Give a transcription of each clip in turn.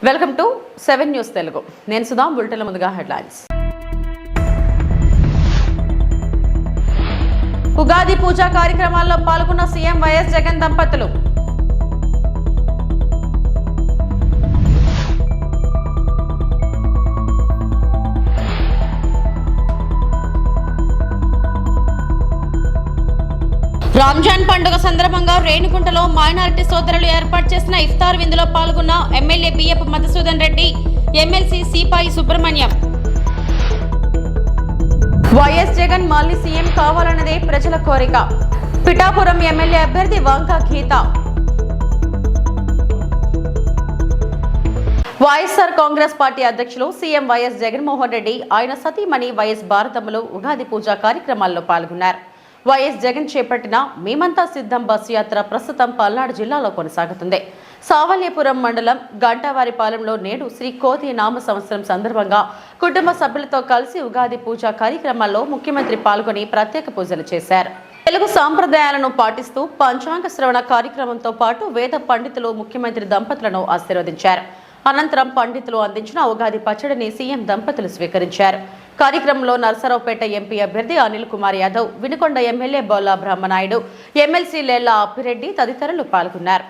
Welcome to 7 news Telugu. నేను సుధా. బులెటిన్ల ముందుగా headlines. Ugadi పూజా కార్యక్రమాల్లో పాల్గొన్న సీఎం వైఎస్ జగన్ దంపతులు. రంజాన్ పండుగ సందర్భంగా రేణిగుంటలో మైనారిటీ సోదరులు ఏర్పాటు చేసిన ఇఫ్తార్ విందులో పాల్గొన్న ఎమ్మెల్యే బియ్యపు మధుసూదన్ రెడ్డి, ఎమ్మెల్సీ సిపాయి సుబ్రహ్మణ్యం. వైఎస్ జగన్ మళ్లీ సీఎం కావాలన్నదే ప్రజల కోరిక. పిఠాపురం ఎమ్మెల్యే అభ్యర్థి వంక గీత. వైఎస్ఆర్ కాంగ్రెస్ పార్టీ అధ్యక్షులు సీఎం వైఎస్ జగన్మోహన్ రెడ్డి, ఆయన సతీమణి వైఎస్ భారతమ్మలు ఉగాది పూజా కార్యక్రమాల్లో పాల్గొన్నారు. వైఎస్ జగన్ చేపట్టిన మేమంతా సిద్ధం బస్సు యాత్ర ప్రస్తుతం పల్నాడు జిల్లాలో కొనసాగుతుంది. సావల్యపురం మండలం గంటావారిపాలెంలో నేడు శ్రీ కోతి నామ సంవత్సరం సందర్భంగా కుటుంబ సభ్యులతో కలిసి ఉగాది పూజా కార్యక్రమాల్లో ముఖ్యమంత్రి పాల్గొని ప్రత్యేక పూజలు చేశారు. తెలుగు సాంప్రదాయాలను పాటిస్తూ పంచాంగ శ్రవణ కార్యక్రమంతో పాటు వేద పండితులు ముఖ్యమంత్రి దంపతులను ఆశీర్వదించారు. అనంతరం పండితులు అందించిన ఉగాది పచ్చడిని సీఎం దంపతులు స్వీకరించారు. కార్యక్రమంలో నర్సరావుపేట ఎంపీ అభ్యర్థి అనిల్ కుమార్ యాదవ్, వినుకొండ ఎమ్మెల్యే బొల్లా బ్రహ్మనాయుడు, ఎమ్మెల్సీ లేళ్ల అప్పిరెడ్డి తదితరులు పాల్గొన్నారు.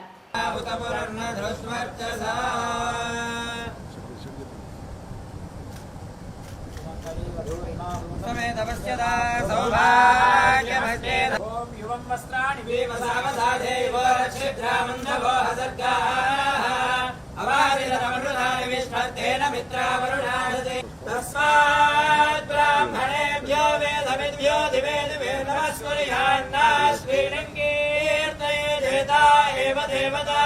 ब्राह्मणेभ्यो वेदविद्भ्यो दिवे दिवे नमस्कुर्यान्ना श्रीरङ्गीर्तये देता एव देवता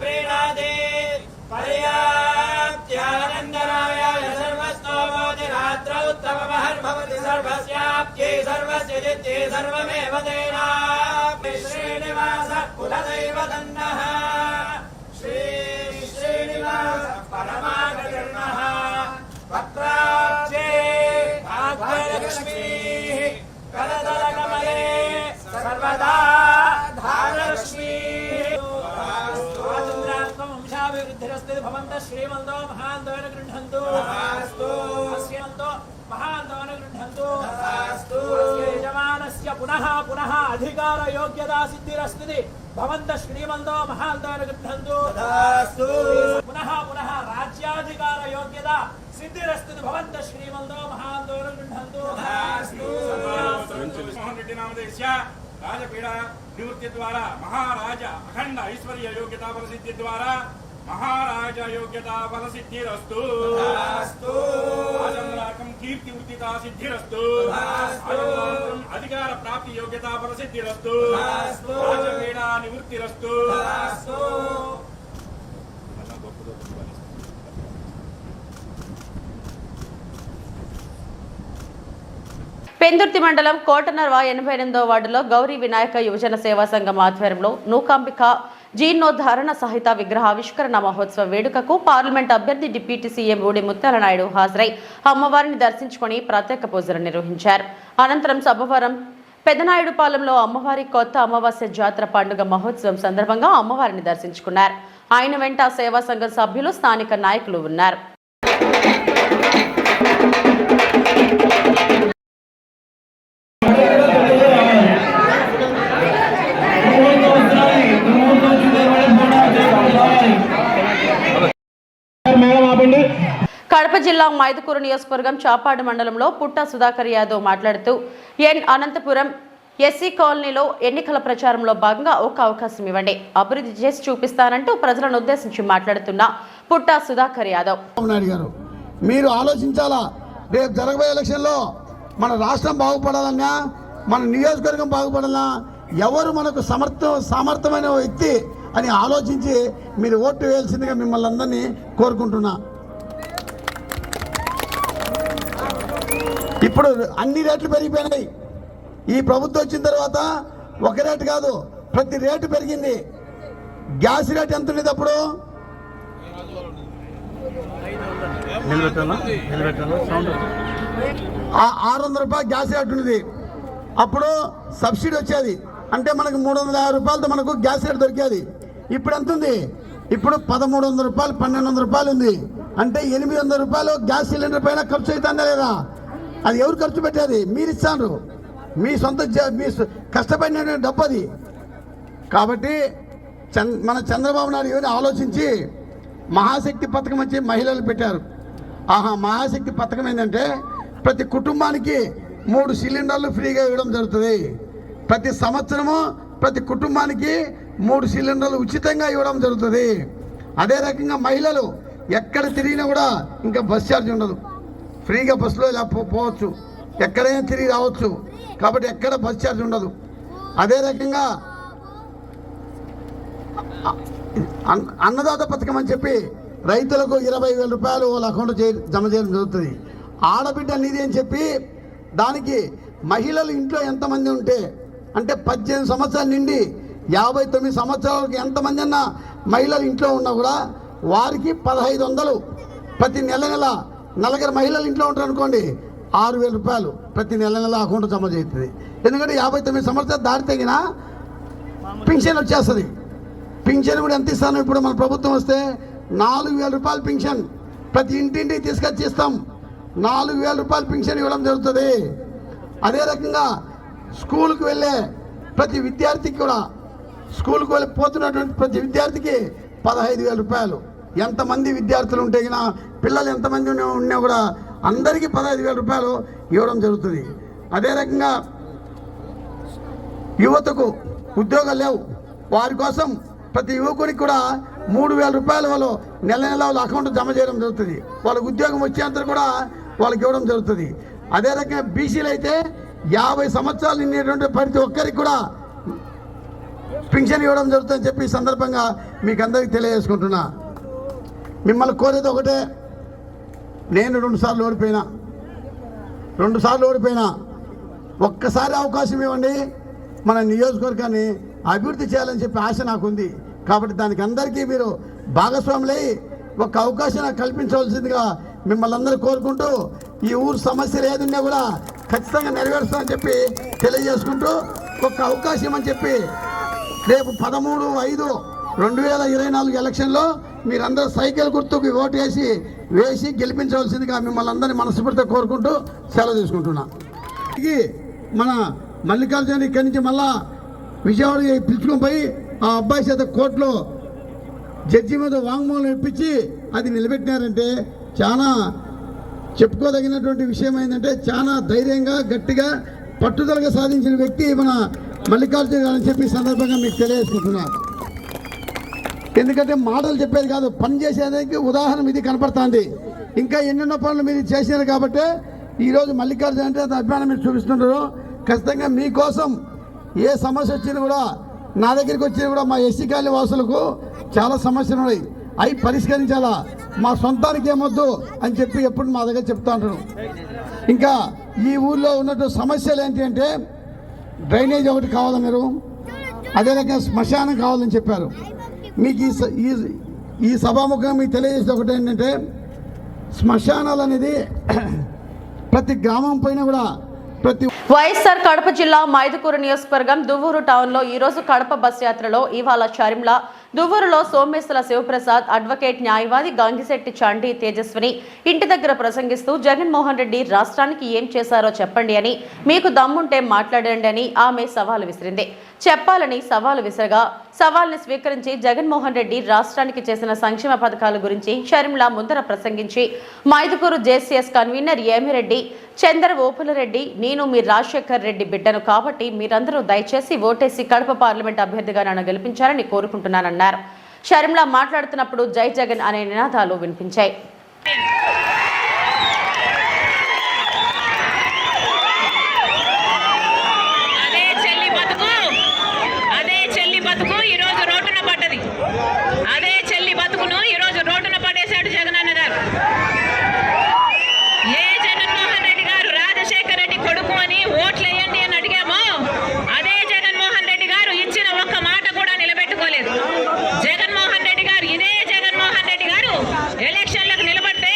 प्रीणादि पर्याप्त्यानन्दनाय सर्वस्तोमोति रात्रौ उत्तममहर्भवति सर्वस्याप्त्यै सर्वस्य जित्यै सर्वमेव तेना श्रीनिवासः कुलदैव दन्नः श्रीनिवास परमागतिर्नः वक्त्राब्जे भाग्यलक्ष्मीः करतलकमले सर्वदा धारलक्ष्मीः वंशाभिवृद्धिरस्ति भवन्तः श्रीमन्तो महान्तोन गृह्णन्तु अस्यन्तो महान्तोन गृह्णन्तु यजमानस्य पुनः पुनः अधिकारयोग्यता सिद्धिरस्ति भवन्तः श्रीमन्तो महान्तोन गृह्णन्तु पुनः पुनः राज्याधिकारयोग्यता सिद्धिरस्तु भवन्तः श्रीमन्तो महान्तोन गृह्णन्तु मोहन रेड्डी नामधेयस्य राजपीड़ा निवृत्ति द्वारा महाराज अखंड ऐश्वर्य योग्यता फल सिद्धि द्वारा महाराज योग्यता फल सिद्धिरस्तु आजन्मलाकं कीर्ति वृत्तिता सिद्धिरस्तु अधिकार प्राप्ति योग्यता फल सिद्धिरस्तु राजपीड़ा निवृत्तिरस्तु పెందుర్తి మండలం కోటనర్వ 88వ వార్డులో గౌరీ వినాయక యువజన సేవా సంఘం ఆధ్వర్యంలో నూకాంబిక జీర్ణోద్ధారణ సహిత విగ్రహావిష్కరణ మహోత్సవ వేడుకకు పార్లమెంట్ అభ్యర్థి డిప్యూటీ సీఎం ఊడి ముత్యాల నాయుడు హాజరై అమ్మవారిని దర్శించుకుని ప్రత్యేక పూజలు నిర్వహించారు. అనంతరం సభవరం పెదనాయుడుపాలెంలో అమ్మవారి కొత్త అమావాస్య జాతర పండుగ మహోత్సవం సందర్భంగా అమ్మవారిని దర్శించుకున్నారు. ఆయన వెంట సేవా సంఘం సభ్యులు, స్థానిక నాయకులు ఉన్నారు. కడప జిల్లా మైదుకూరు నియోజకవర్గం చాపాడు మండలంలో పుట్ట సుధాకర్ యాదవ్ మాట్లాడుతూ అనంతపురం ఎస్సీ కాలనీలో ఎన్నికల ప్రచారంలో భాగంగా ఒక అవకాశం ఇవ్వండి, అభివృద్ధి చేసి చూపిస్తానంటూ ప్రజలను ఉద్దేశించి మాట్లాడుతున్న పుట్ట సుధాకర్ యాదవ్. మీరు ఆలోచించాలా, రేపు జరగబోయే ఎలక్షన్లో మన రాష్ట్రం బాగుపడాలన్నా, మన నియోజకవర్గం బాగుపడాలన్నా ఎవరు మనకు సమర్థమైన వ్యక్తి అని ఆలోచించి మీరు ఓటు వేయాల్సిందిగా మిమ్మల్ని అందరినీ కోరుకుంటున్నా. ఇప్పుడు అన్ని రేట్లు పెరిగిపోయినాయి. ఈ ప్రభుత్వం వచ్చిన తర్వాత ఒక రేటు కాదు, ప్రతి రేటు పెరిగింది. గ్యాస్ రేట్ ఎంత ఉండేది అప్పుడు? 600 రూపాయలు గ్యాస్ రేట్ ఉండేది. అప్పుడు సబ్సిడీ వచ్చేది, అంటే మనకు 350 రూపాయలతో మనకు గ్యాస్ రేట్ దొరికేది. ఇప్పుడు ఎంత ఉంది? ఇప్పుడు 1300 రూపాయలు 1200 రూపాయలు ఉంది అంటే 800 రూపాయలు గ్యాస్ సిలిండర్ పైన ఖర్చు అవుతుందా లేదా? అది ఎవరు ఖర్చు పెట్టేది? మీరు ఇస్తారు, మీ సొంత మీ కష్టపడిన డబ్బు అది. కాబట్టి మన చంద్రబాబు నాయుడు ఏమైనా ఆలోచించి మహాశక్తి పథకం వచ్చి మహిళలు పెట్టారు. మహాశక్తి పథకం ఏంటంటే ప్రతి కుటుంబానికి 3 సిలిండర్లు ఫ్రీగా ఇవ్వడం జరుగుతుంది. ప్రతి సంవత్సరము ప్రతి కుటుంబానికి 3 సిలిండర్లు ఉచితంగా ఇవ్వడం జరుగుతుంది. అదే రకంగా మహిళలు ఎక్కడ తిరిగినా కూడా ఇంకా బస్ ఛార్జ్ ఉండదు, ఫ్రీగా బస్సులో ఇలా పోవచ్చు, ఎక్కడైనా తిరిగి రావచ్చు. కాబట్టి ఎక్కడ బస్ ఛార్జ్ ఉండదు. అదే రకంగా అన్నదాత పథకం అని చెప్పి రైతులకు 20,000 రూపాయలు వాళ్ళ అకౌంట్ జమ చేయడం జరుగుతుంది. ఆడబిడ్డ నిధి అని చెప్పి దానికి మహిళలు ఇంట్లో ఎంతమంది ఉంటే అంటే 18 సంవత్సరాల నుండి 59 సంవత్సరాలకు ఎంతమంది అన్న మహిళలు ఇంట్లో ఉన్నా కూడా వారికి 1500 ప్రతి నెల నలుగురు మహిళలు ఇంట్లో ఉంటారు అనుకోండి, 6,000 రూపాయలు ప్రతి నెల అకౌంట్ జమ చేస్తుంది. ఎందుకంటే 59 సంవత్సరాలు దాటి తగిన పింఛన్ వచ్చేస్తుంది. పింఛన్ కూడా ఎంత ఇస్తాను? ఇప్పుడు మన ప్రభుత్వం వస్తే 4,000 రూపాయలు పింఛన్ ప్రతి ఇంటింటికి తీసుకొచ్చి ఇస్తాం. 4,000 రూపాయలు పింఛన్ ఇవ్వడం జరుగుతుంది. అదే రకంగా స్కూల్కి వెళ్ళే ప్రతి విద్యార్థికి కూడా స్కూల్కి వెళ్ళి పోతున్నటువంటి ప్రతి విద్యార్థికి 15,000 రూపాయలు. ఎంతమంది విద్యార్థులు ఉంటే పిల్లలు ఎంతమంది ఉన్నా కూడా అందరికీ 15,000 రూపాయలు ఇవ్వడం జరుగుతుంది. అదే రకంగా యువతకు ఉద్యోగాలు లేవు, వారి కోసం ప్రతి యువకునికి కూడా 3,000 రూపాయలు వాళ్ళు నెల వాళ్ళ అకౌంట్ జమ చేయడం జరుగుతుంది. వాళ్ళకి ఉద్యోగం వచ్చేంత కూడా వాళ్ళకి ఇవ్వడం జరుగుతుంది. అదే రకంగా బీసీలు అయితే 50 సంవత్సరాలు నిండినటువంటి ప్రతి ఒక్కరికి కూడా పింఛన్ ఇవ్వడం జరుగుతుందని చెప్పి ఈ సందర్భంగా మీకు అందరికీ తెలియజేసుకుంటున్నా. మిమ్మల్ని కోరేది ఒకటే, నేను 2 సార్లు ఓడిపోయినా ఒక్కసారి అవకాశం ఇవ్వండి, మన నియోజకవర్గాన్ని అభివృద్ధి చేయాలని చెప్పి ఆశ నాకుంది. కాబట్టి దానికి అందరికీ మీరు భాగస్వాములై ఒక అవకాశం నాకు కల్పించవలసిందిగా మిమ్మల్ని అందరూ కోరుకుంటూ ఈ ఊరు సమస్యలు ఏదున్నా కూడా ఖచ్చితంగా నెరవేరుస్తామని చెప్పి తెలియజేసుకుంటూ ఒక అవకాశం అని చెప్పి రేపు 13/5/2024 ఎలక్షన్లో మీరందరూ సైకిల్ గుర్తుకు ఓటు వేసి గెలిపించవలసిందిగా మిమ్మల్ని అందరినీ మనస్ఫూర్తిగా కోరుకుంటూ సెలవు తీసుకుంటున్నా. మన మల్లికార్జున ఇక్కడి నుంచి మళ్ళా విజయవాడ పిలుచుకొని పోయి ఆ అబ్బాయి చేత కోర్టులో జడ్జి మీద వాంగ్మూలం ఇప్పించి అది నిలబెట్టినారంటే చాలా చెప్పుకోదగినటువంటి విషయం. ఏంటంటే చాలా ధైర్యంగా గట్టిగా పట్టుదలగా సాధించిన వ్యక్తి మన మల్లికార్జున గారు అని చెప్పి సందర్భంగా మీకు తెలియజేసుకుంటున్నారు. ఎందుకంటే మాటలు చెప్పేది కాదు, పని చేసేదానికి ఉదాహరణ ఇది కనపడుతుంది. ఇంకా ఎన్నెన్నో పనులు మీరు చేసినారు కాబట్టి ఈరోజు మల్లికార్జున అంటే అభిమానం మీరు చూపిస్తున్నారు. ఖచ్చితంగా మీకోసం ఏ సమస్య వచ్చినా కూడా నా దగ్గరికి వచ్చినా కూడా మా ఎస్సీ కాలనీ వాసులకు చాలా సమస్యలు ఉన్నాయి, అవి పరిష్కరించాలా, మా సొంతానికి ఏమొద్దు అని చెప్పి ఎప్పుడు మా దగ్గర చెప్తా ఉంటాను. ఇంకా ఈ ఊళ్ళో ఉన్నటువంటి సమస్యలు ఏంటి అంటే డ్రైనేజ్ ఒకటి కావాలన్నారు, అదే రకంగా శ్మశానం కావాలని చెప్పారు. మీకు ఈ సభాముఖంగా మీకు తెలియజేసే ఒకటి ఏంటంటే శ్మశానాలు అనేది ప్రతి గ్రామం పైన కూడా వైఎస్ఆర్ కడప జిల్లా మైదుకూరు నియోజకవర్గం దువ్వూరు టౌన్ లో ఈ రోజు కడప బస్ యాత్రలో ఇవాళ షర్మిల, దువ్వూరులో సోమేశ్వర శివప్రసాద్, అడ్వకేట్ న్యాయవాది గంగిశెట్టి చండి తేజస్విని ఇంటి దగ్గర ప్రసంగిస్తూ జగన్మోహన్ రెడ్డి రాష్ట్రానికి ఏం చేశారో చెప్పండి అని, మీకు దమ్ముంటే మాట్లాడండి అని ఆమె సవాలు విసిరింది. చెప్పాలని సవాలు విసరగా సవాల్ని స్వీకరించి జగన్మోహన్ రెడ్డి రాష్ట్రానికి చేసిన సంక్షేమ పథకాల గురించి షర్మిల ముందర ప్రసంగించి మైదుకూరు జేసీఎస్ కన్వీనర్ ఏమిరెడ్డి, చంద్ర ఓపులరెడ్డి, నేను మీ రాజశేఖర్ రెడ్డి బిడ్డను కాబట్టి మీరందరూ దయచేసి ఓటేసి కడప పార్లమెంట్ అభ్యర్థిగా నన్ను గెలిపించాలని కోరుకుంటున్నానన్నారు. షర్మిల మాట్లాడుతున్నప్పుడు జై జగన్ అనే నినాదాలు వినిపించాయి. జగన్మోహన్ రెడ్డి గారు ఇదే జగన్మోహన్ రెడ్డి గారు ఎలక్షన్లకు నిలబడితే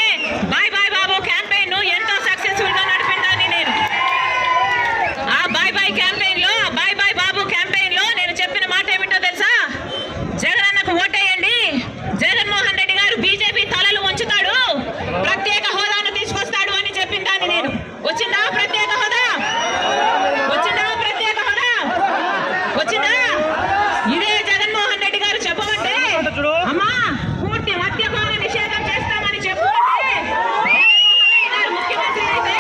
వచ్చిందా? ఇదే జగన్మోహన్ రెడ్డి గారు చెప్పమంటే అమ్మా పూర్తి మద్యపాన నిషేధం చేస్తామని చెప్పుకుంటే జగన్మోహన్ రెడ్డి గారు ముఖ్యమంత్రి అయితే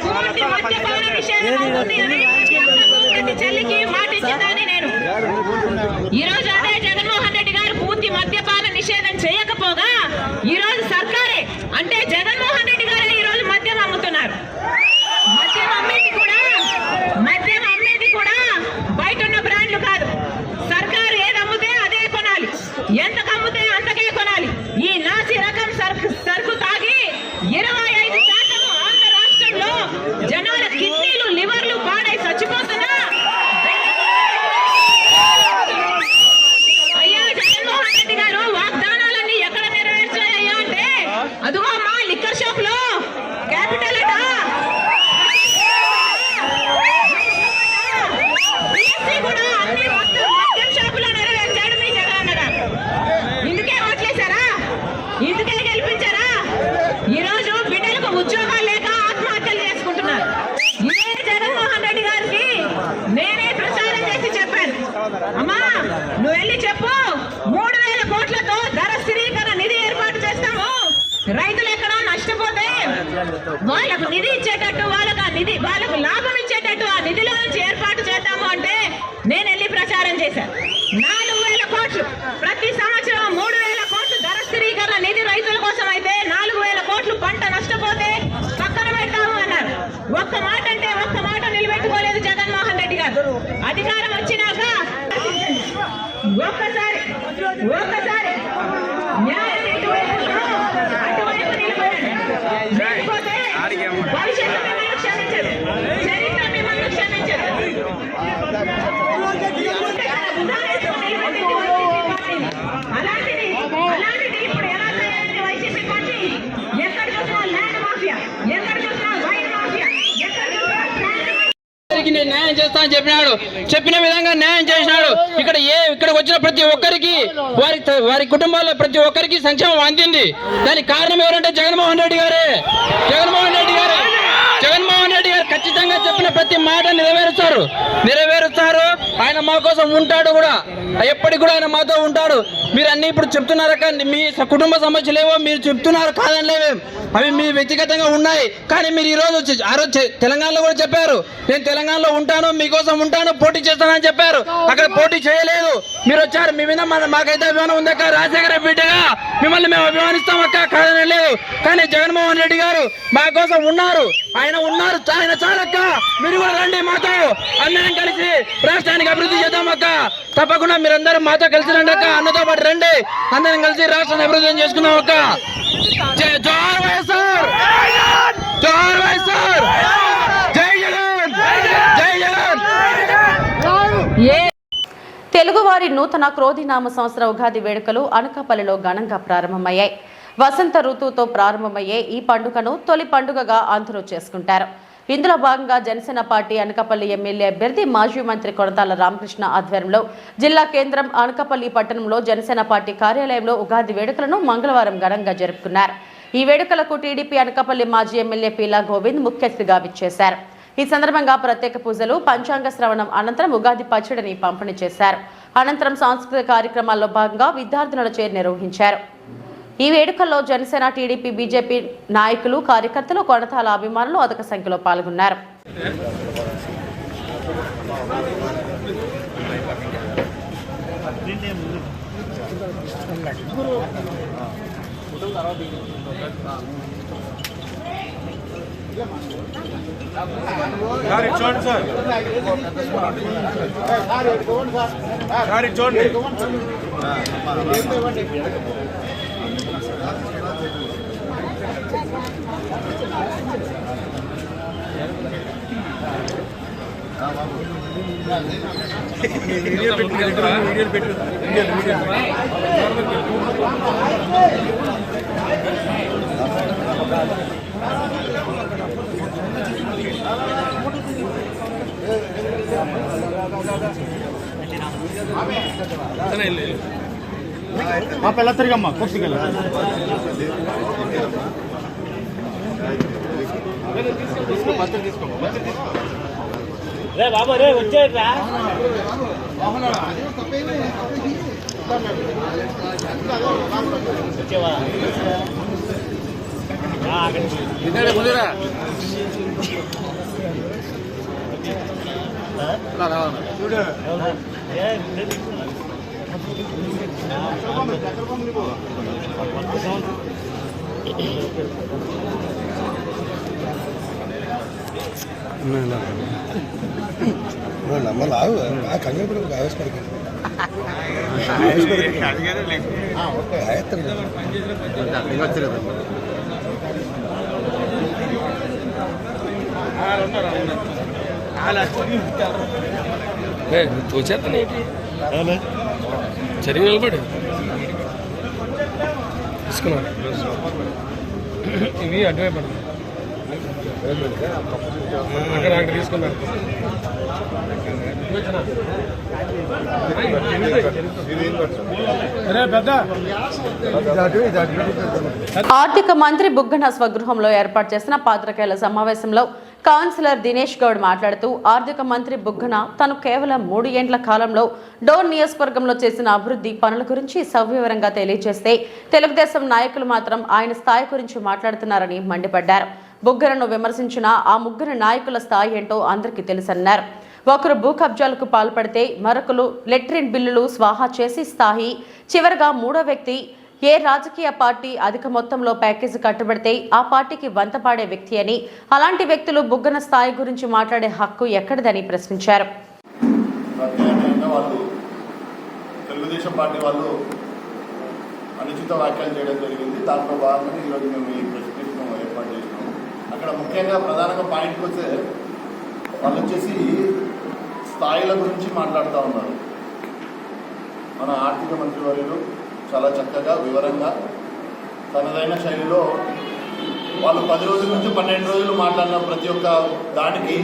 పూర్తి మద్యపాన నిషేధం అవుతుంది అని చెల్లికి మాట ఇచ్చిందని నేను ఈ రోజు అదే జగన్మోహన్ రెడ్డి గారు పూర్తి మద్యపాన నిషేధం చేయకపోగా ఈ రోజు సర్కారే అంటే జగన్మోహన్ రెడ్డి గారే ఈ రోజు మద్యం అమ్ముతున్నారు. మద్యం అమ్మేది కూడా బయట ఉన్న బ్రాండ్లు కాదు. సర్కారు ఏది అమ్ముతే అదే కొనాలి, ఎంతకు అమ్ముతే అంతకే కొనాలి. ఈ నాసి రకం సరుకు తాగి 25% ఆంధ్ర రాష్ట్రంలో జనాల కిడ్నీలు లివర్లు పాడై చచ్చిపోతున్నా అయ్యా జగన్మోహన్ రెడ్డి గారు వాగ్దానాలన్నీ ఎక్కడ నెరవేర్చాయ్యా అంటే అదిగో మా లిక్కర్ షాప్ లో క్యాపిటల్ అట కూడా అన్ని మద్యం షాపులో నెరవేర్చాడు మీ జగన్ గారు. ఇందుకే ఓట్లేశారా? ఇందుకే గెలిపించారా? ఈ రోజు బిడ్డలకు ఉద్యోగాలు లేక ఆత్మహత్యలు చేసుకుంటున్నారు. ఇదే జగన్మోహన్ రెడ్డి గారికి నేనే ప్రచారం చేసి చెప్పాను, అమ్మా నువ్వు వెళ్ళి చెప్పు 3,000 కోట్లతో ధర స్థిరీకరణ నిధి ఏర్పాటు చేస్తాము. రైతులు ఎక్కడో నష్టపోతే వాళ్ళకు నిధి ఇచ్చేటట్టు వాళ్ళకు లాభం ఇచ్చేటట్టు ఆ నిధిలో నుంచి ఏర్పాటు చేద్దాము అంటే నేను వెళ్ళి ప్రచారం చేశాను. 4,000 కోట్లు ప్రతి సంవత్సరం 3,000 కోట్లు ధర స్థిరీకరణ నిధి రైతుల కోసం అయితే 4,000 కోట్లు పంట నష్టపోతే పక్కన పెడతాము అన్నారు. ఒక్క మాట అంటే ఒక్క మాట నిలబెట్టుకోలేదు జగన్మోహన్ రెడ్డి గారు. అధికారం వచ్చినాక ఒక్కసారి న్యాయం ఎటువైపు ఉందో అటువైపు నిలబడండి. లేకపోతే భవిష్యత్తు మిమ్మల్ని క్షమించదు, చరిత్ర మిమ్మల్ని క్షమించదు. అలాంటిది ఇప్పుడు ఎలా తయారైంది వైసీపీ పార్టీ? ఎక్కడ చూసినా ల్యాండ్ మాఫియా, ఎక్కడ చూసినా వైన్ మాఫియా, ఎక్కడ చూసినా నేను న్యాయం చేస్తా అని చెప్పిన విధంగా న్యాయం చేసినాడు. ఇక్కడికి వచ్చిన ప్రతి ఒక్కరికి వారి కుటుంబాల్లో ప్రతి ఒక్కరికి సంక్షేమం అందింది. దానికి కారణం ఎవరంటే జగన్మోహన్ రెడ్డి గారు ఖచ్చితంగా చెప్పిన ప్రతి మాట నెరవేరుస్తారు. ఆయన మా కోసం ఉంటాడు కూడా, ఎప్పటికి కూడా ఆయన మాతో ఉంటాడు. మీరు అన్ని ఇప్పుడు చెప్తున్నారు కానీ మీ కుటుంబ సమస్యలు ఏవో మీరు చెప్తున్నారు, కాదని లేవే, అవి మీ వ్యక్తిగతంగా ఉన్నాయి. కానీ మీరు ఆ రోజు తెలంగాణలో కూడా చెప్పారు, నేను తెలంగాణలో ఉంటాను, మీకోసం ఉంటాను, పోటీ చేస్తానని చెప్పారు. అక్కడ పోటీ చేయలేదు, మీరు వచ్చారు. మీ మీద మాకైతే అభిమానం ఉందక్క, రాజశేఖర బిడ్డగా మిమ్మల్ని మేము అభిమానిస్తాం అక్క, కాదని లేదు. కానీ జగన్మోహన్ రెడ్డి గారు మా కోసం ఉన్నారు, ఆయన చాలక్క, మీరు కూడా రండి, మాతో అందరం కలిసి రాష్ట్రానికి అభివృద్ధి చేద్దాం అక్క. తప్పకుండా మీరందరూ మాతో కలిసి రండి అక్క, అన్నతో పాటు రండి, అందరం కలిసి రాష్ట్రాన్ని అభివృద్ధి చేసుకుందాం అక్క. జోహార్ వైఎస్ఆర్, జోహార్ వైఎస్ఆర్, జై జగన్, జై జగన్. తెలుగువారి నూతన క్రోధినామ సంవత్సర ఉగాది వేడుకలు అనకాపల్లిలో ఘనంగా ప్రారంభమయ్యాయి. వసంత ఋతువుతో ప్రారంభమయ్యే ఈ పండుగను తొలి పండుగగా అందరూ చేసుకుంటారు. ఇందులో భాగంగా జనసేన పార్టీ అనకాపల్లి ఎమ్మెల్యే అభ్యర్థి మాజీ మంత్రి కొనతాల రామకృష్ణ ఆధ్వర్యంలో జిల్లా కేంద్రం అనకాపల్లి పట్టణంలో జనసేన పార్టీ కార్యాలయంలో ఉగాది వేడుకలను మంగళవారం ఘనంగా జరుపుకున్నారు. ఈ వేడుకలకు టీడీపీ అనకాపల్లి మాజీ ఎమ్మెల్యే పీలా గోవింద్ ముఖ్య అతిథిగా విచ్చేశారు. ఈ సందర్భంగా ప్రత్యేక పూజలు, పంచాంగ శ్రవణం అనంతరం ఉగాది పచ్చడిని పంపిణీ చేశారు. అనంతరం సాంస్కృతిక కార్యక్రమాల్లో భాగంగా విద్యార్థులచే నిర్వహించారు. ఈ వేడుకల్లో జనసేన, టీడీపీ, బీజేపీ నాయకులు, కార్యకర్తలు, కొనతాల అభిమానులు అధిక సంఖ్యలో పాల్గొన్నారు. ಎಲ್ಲ ತಿರ್ಗಮ್ಮ ಕೂರ್ಸಿಗೆಲ್ಲ తీసుకో రే బాబా రే వచ్చేట్రా చదివి నిలబడి తీసుకున్నాను ఇవి అటువైపు అక్కడ తీసుకున్నాను ఆర్థిక మంత్రి బుగ్గన స్వగృహంలో ఏర్పాటు చేసిన పాత్రికేయుల సమావేశంలో కౌన్సిలర్ దినేష్ గౌడ్ మాట్లాడుతూ ఆర్థిక మంత్రి బుగ్గన తను కేవలం 3 ఏండ్ల కాలంలో డోన్ నియోజకవర్గంలో చేసిన అభివృద్ధి పనుల గురించి సవివరంగా తెలియజేస్తే తెలుగుదేశం నాయకులు మాత్రం ఆయన స్థాయి గురించి మాట్లాడుతున్నారని మండిపడ్డారు. బుగ్గనను విమర్శించిన ఆ ముగ్గురు నాయకుల స్థాయి ఏంటో అందరికీ తెలుసన్నారు. ఒకరు భూ కబ్జాలకు పాల్పడితే మరొకరు లెట్రిన్ బిల్లులు స్వాహా చేసి స్థాయి, చివరగా 3వ వ్యక్తి ఏ రాజకీయ పార్టీ అధిక మొత్తంలో ప్యాకేజీ కట్టుబడితే ఆ పార్టీకి వంతపాడే వ్యక్తి అని, అలాంటి వ్యక్తులు బుగ్గన స్థాయి గురించి మాట్లాడే హక్కు ఎక్కడిదని ప్రశ్నించారు. తెలుగుదేశం పార్టీ వాళ్ళు అనుచిత వ్యాఖ్యలు చేయడం జరిగింది. దాంట్లో భాగంగా ఈరోజు మేము ఈ ప్రెస్ మీట్ ఏర్పాటు చేసినాము. అక్కడ ముఖ్యంగా ప్రధానంగా పాయింట్కి వస్తే వాళ్ళు వచ్చేసి స్థాయిల గురించి మాట్లాడుతూ ఉన్నారు. మన ఆర్థిక మంత్రి వర్యులు చాలా చక్కగా వివరంగా తనదైన శైలిలో వాళ్ళు 10 రోజుల నుంచి 12 రోజులు మాట్లాడిన ప్రతి ఒక్క దానికి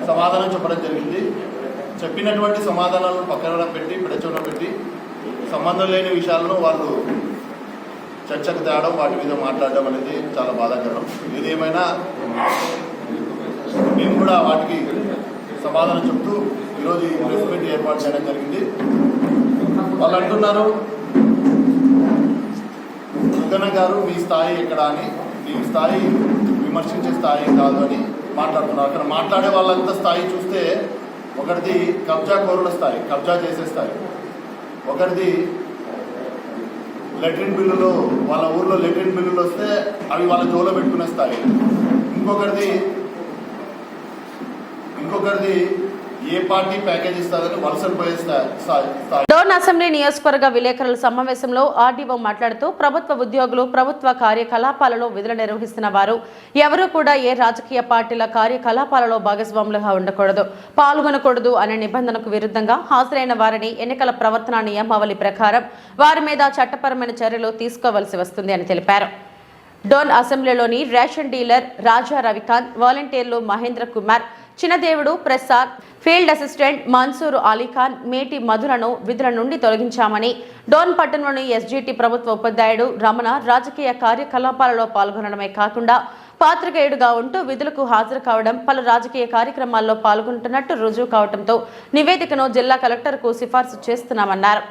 సమాధానం చెప్పడం జరిగింది. చెప్పినటువంటి సమాధానాలను పక్కన పెట్టి ప్రచురణ పెట్టి సంబంధం లేని విషయాలను వాళ్ళు చర్చకు తేవడం, వాటి మీద మాట్లాడడం అనేది చాలా బాధాకరం. ఏదేమైనా మేము కూడా వాటికి సమాధానం చెప్తూ ఈరోజు ఈ ప్రెస్ మీట్ ఏర్పాటు చేయడం జరిగింది. వాళ్ళు అంటున్నారు, బుగ్గన గారు మీ స్థాయి ఎక్కడ అని, మీ స్థాయి విమర్శించే స్థాయి కాదు అని మాట్లాడుతున్నారు. అక్కడ మాట్లాడే వాళ్ళంతా స్థాయి చూస్తే ఒకటిది కబ్జా కోరుల స్థాయి, కబ్జా చేసే స్థాయి, ఒకటిది లెట్రిన్ బిల్లులు, వాళ్ళ ఊర్లో లెట్రిన్ బిల్లులు వస్తే అవి వాళ్ళ జోలో పెట్టుకునే స్థాయి, ఇంకొకరిది ఏ పార్టీ ప్యాకేజ్ ఇస్తారని వలసలు పోయే స్థాయి. డోన్ అసెంబ్లీ నియోజకవర్గ విలేకరుల సమావేశంలో ఆర్డీఓ మాట్లాడుతూ ప్రభుత్వ ఉద్యోగులు ప్రభుత్వ కార్యకలాపాలలో విధులు నిర్వహిస్తున్న వారు ఎవరూ కూడా ఏ రాజకీయ పార్టీల కార్యకలాపాలలో భాగస్వాములుగా ఉండకూడదు, పాల్గొనకూడదు అనే నిబంధనకు విరుద్ధంగా హాజరైన వారిని ఎన్నికల ప్రవర్తన నియమావళి ప్రకారం వారి మీద చట్టపరమైన చర్యలు తీసుకోవలసి వస్తుంది అని తెలిపారు. డోన్ అసెంబ్లీలోని రేషన్ డీలర్ రాజా రవికాంత్, వాలంటీర్లు మహేంద్ర కుమార్, చిన్నదేవుడు ప్రసాద్, ఫీల్డ్ అసిస్టెంట్ మన్సూర్ అలీఖాన్, మేటి మధులను విధుల నుండి తొలగించామని, డోన్ పట్టణంలోని ఎస్జీటీ ప్రభుత్వ ఉపాధ్యాయుడు రమణ రాజకీయ కార్యకలాపాలలో పాల్గొనడమే కాకుండా పాత్రికేయుడుగా ఉంటూ విధులకు హాజరు కావడం, పలు రాజకీయ కార్యక్రమాల్లో పాల్గొంటున్నట్టు రుజువు కావడంతో నివేదికను జిల్లా కలెక్టర్కు సిఫార్సు చేస్తున్నామన్నారు.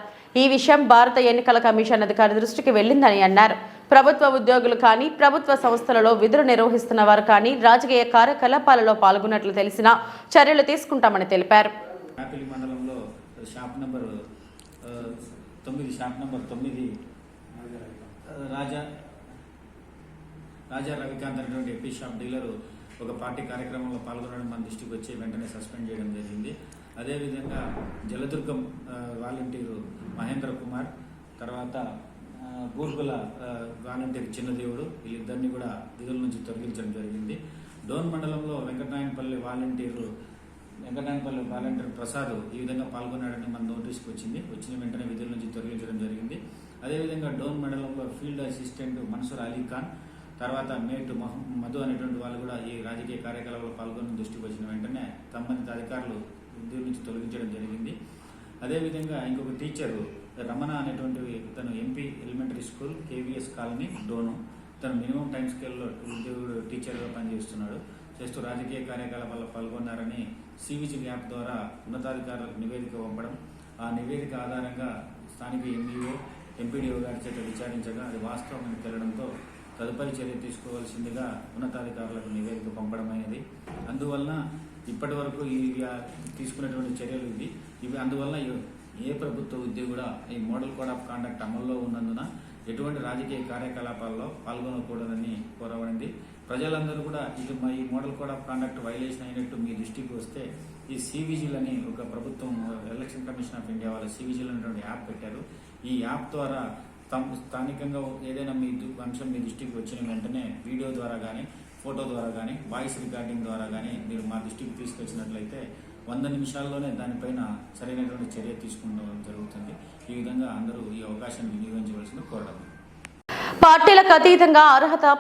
ఈ విషయం భారత ఎన్నికల కమిషన్ అధికారి దృష్టికి వెళ్లిందని అన్నారు. ప్రభుత్వ ఉద్యోగులు కానీ, ప్రభుత్వ సంస్థలలో విధులు నిర్వహిస్తున్న వారు కానీ రాజకీయ కార్యకలాపాలలో పాల్గొన్నట్లు తెలిసినా చర్యలు తీసుకుంటామని తెలిపారు. మండలంలో షాప్ నెంబర్ 9 రాజా రవికాంత్ అనేటువంటి ఎపీ షాప్ డీలరు ఒక పార్టీ కార్యక్రమంలో పాల్గొనడం మన దృష్టికి వచ్చి వెంటనే సస్పెండ్ చేయడం జరిగింది. అదేవిధంగా జలదుర్గం వాలంటీరు మహేంద్ర కుమార్, తర్వాత బూర్గుల వాలంటీర్ చిన్నదేవుడు, వీళ్ళిద్దరిని కూడా విధుల నుంచి తొలగించడం జరిగింది. డోన్ మండలంలో వెంకటనాయనపల్లి వాలంటీర్ ప్రసాద్ ఈ విధంగా పాల్గొన్నాడని మన నోటీస్కి వచ్చిన వెంటనే విధుల నుంచి తొలగించడం జరిగింది. అదేవిధంగా డోన్ మండలంలో ఫీల్డ్ అసిస్టెంట్ మన్సూర్ అలీఖాన్, తర్వాత మేటు మధు అనేటువంటి వాళ్ళు కూడా ఈ రాజకీయ కార్యకలాపాల్లో పాల్గొని దృష్టికి వచ్చిన వెంటనే సంబంధిత అధికారులు విధుల నుంచి తొలగించడం జరిగింది. అదేవిధంగా ఇంకొక టీచరు రమణ అనేటువంటి తను MP elementary school KVS colony డోను, తను మినిమం టైం స్కేల్లో ఉద్యోగుడు టీచర్గా పనిచేస్తున్నాడు. చేస్తూ రాజకీయ కార్యకలాపాల్లో పాల్గొన్నారని సివిజిల్ యాప్ ద్వారా ఉన్నతాధికారులకు నివేదిక పంపడం, ఆ నివేదిక ఆధారంగా స్థానిక ఎంఈఓ ఎంపీడీఓ గారి చేత విచారించగా అది వాస్తవమని తేలడంతో తదుపరి చర్య తీసుకోవాల్సిందిగా ఉన్నతాధికారులకు నివేదిక పంపడమైనది. అందువలన ఇప్పటి వరకు తీసుకున్నటువంటి చర్యలు ఇవి అందువలన ఏ ప్రభుత్వ ఉద్యోగి కూడా ఈ మోడల్ కోడ్ ఆఫ్ కాండక్ట్ అమల్లో ఉన్నందున ఎటువంటి రాజకీయ కార్యకలాపాల్లో పాల్గొనకూడదని కోరబడింది. ప్రజలందరూ కూడా ఈ model code of conduct violation అయినట్టు మీ దృష్టికి వస్తే ఈ సివిజిల్ అని ఒక ప్రభుత్వం ఎలక్షన్ కమిషన్ ఆఫ్ ఇండియా వాళ్ళు సివిజిల్ అనేటువంటి యాప్ పెట్టారు. ఈ యాప్ ద్వారా స్థానికంగా ఏదైనా మీ అంశం మీ దృష్టికి వచ్చిన వెంటనే వీడియో ద్వారా కానీ, ఫోటో ద్వారా కానీ, వాయిస్ రికార్డింగ్ ద్వారా కానీ మీరు మా దృష్టికి తీసుకొచ్చినట్లయితే 100 నిమిషాల్లోనే దానిపైన సరైనటువంటి చర్య తీసుకోవడం జరుగుతుంది. ఈ విధంగా అందరూ ఈ అవకాశాన్ని వినియోగించవలసింది కోరడం. పార్టీలకు అతీతంగా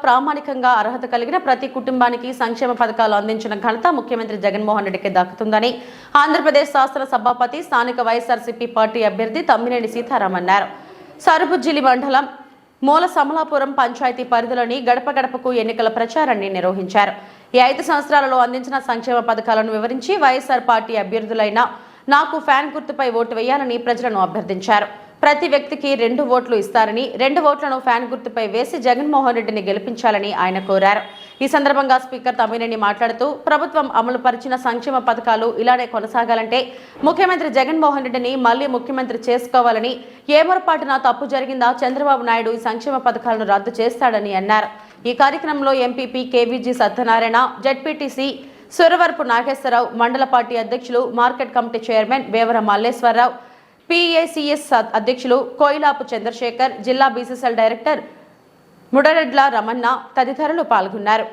ప్రామాణికంగా అర్హత కలిగిన ప్రతి కుటుంబానికి సంక్షేమ పథకాలు అందించిన ఘనత ముఖ్యమంత్రి జగన్మోహన్ రెడ్డికి దక్కుతుందని ఆంధ్రప్రదేశ్ శాసన సభాపతి స్థానిక వైఎస్ఆర్సీపీ పార్టీ అభ్యర్థి తమ్మినేని సీతారాం అన్నారు. సరుబుజ్జిలి మండలం మూల సమలాపురం పంచాయతీ పరిధిలోని గడప గడపకు ఎన్నికల ప్రచారాన్ని నిర్వహించారు. ఈ 5 సంవత్సరాలలో అందించిన సంక్షేమ పథకాలను వివరించి వైఎస్ఆర్ పార్టీ అభ్యర్థులైన నాకు ఫ్యాన్ గుర్తుపై ఓటు వేయాలని ప్రజలను అభ్యర్థించారు. ప్రతి వ్యక్తికి 2 ఓట్లు ఇస్తారని 2 ఓట్లను ఫ్యాన్ గుర్తుపై వేసి జగన్మోహన్ రెడ్డిని గెలిపించాలని ఆయన కోరారు. ఈ సందర్భంగా స్పీకర్ తమ్మినేని మాట్లాడుతూ ప్రభుత్వం అమలు పరిచిన సంక్షేమ పథకాలు ఇలానే కొనసాగాలంటే ముఖ్యమంత్రి జగన్మోహన్ రెడ్డిని మళ్లీ ముఖ్యమంత్రి చేసుకోవాలని, ఏ పొరపాటున తప్పు జరిగిందా చంద్రబాబు నాయుడు ఈ సంక్షేమ పథకాలను రద్దు చేస్తాడని అన్నారు. ఈ కార్యక్రమంలో MPP KVG Satyanarayana, ZPTC Suravarapu Nageswararao, మండల పార్టీ అధ్యక్షులు, market committee chairman Vevara Malleswararao, PACS అధ్యక్షులు కోయిలాపు చంద్రశేఖర్, జిల్లా బీసీసీఎల్ డైరెక్టర్ ముడరెడ్ల రమణ తదితరులు పాల్గొన్నారు.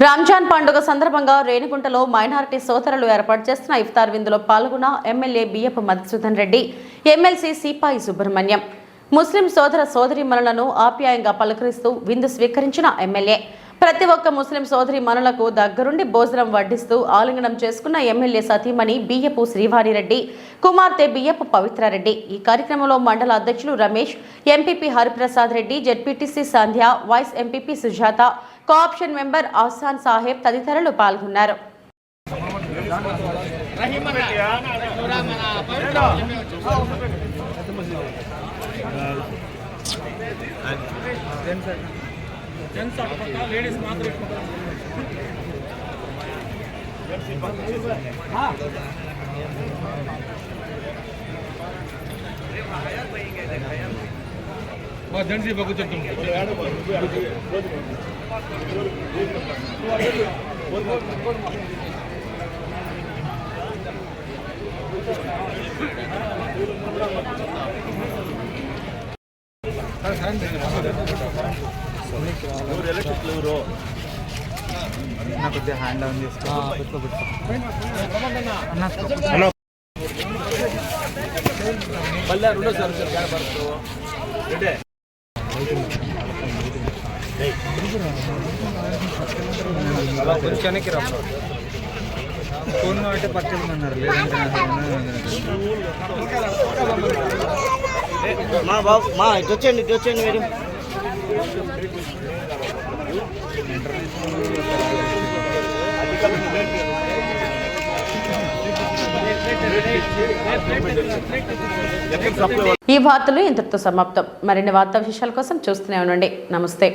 రంజాన్ పండుగ సందర్భంగా రేణిగుంటలో మైనారిటీ సోదరులు ఏర్పాటు చేస్తున్న ఇఫ్తార్ విందులో పాల్గొన్న ఎమ్మెల్యే బియ్యపు మధుసూదన్ రెడ్డి, ఎమ్మెల్సీ సిపాయి సుబ్రహ్మణ్యం. ముస్లిం సోదర సోదరీమణులను ఆప్యాయంగా పలకరిస్తూ విందు స్వీకరించిన ఎమ్మెల్యే ప్రతి ఒక్క ముస్లిం సోదరీమణులకు దగ్గరుండి భోజనం వడ్డిస్తూ ఆలింగనం చేసుకున్న ఎమ్మెల్యే సతీమణి బియ్యపు శ్రీవాణిరెడ్డి, కుమార్తె బియ్యపు పవిత్రారెడ్డి. ఈ కార్యక్రమంలో మండల అధ్యక్షులు Ramesh, MPP Hariprasad Reddy, ZPTC Sandhya, vice MPP Sujatha, co option member Asan Saheb తదితరులు పాల్గొన్నారు. హ్యాండ్ డౌన్ చేసుకో. కొంచెంకి రా ఫోన్ అంటే పర్చేజ్ అన్నారు. మా బాబు మా ఇటు వచ్చేయండి మీరు. ఈ వార్తలు ఇంతటితో సమాప్తం. మరిన్ని వార్తా విశేషాల కోసం చూస్తూనే ఉండండి. నమస్తే.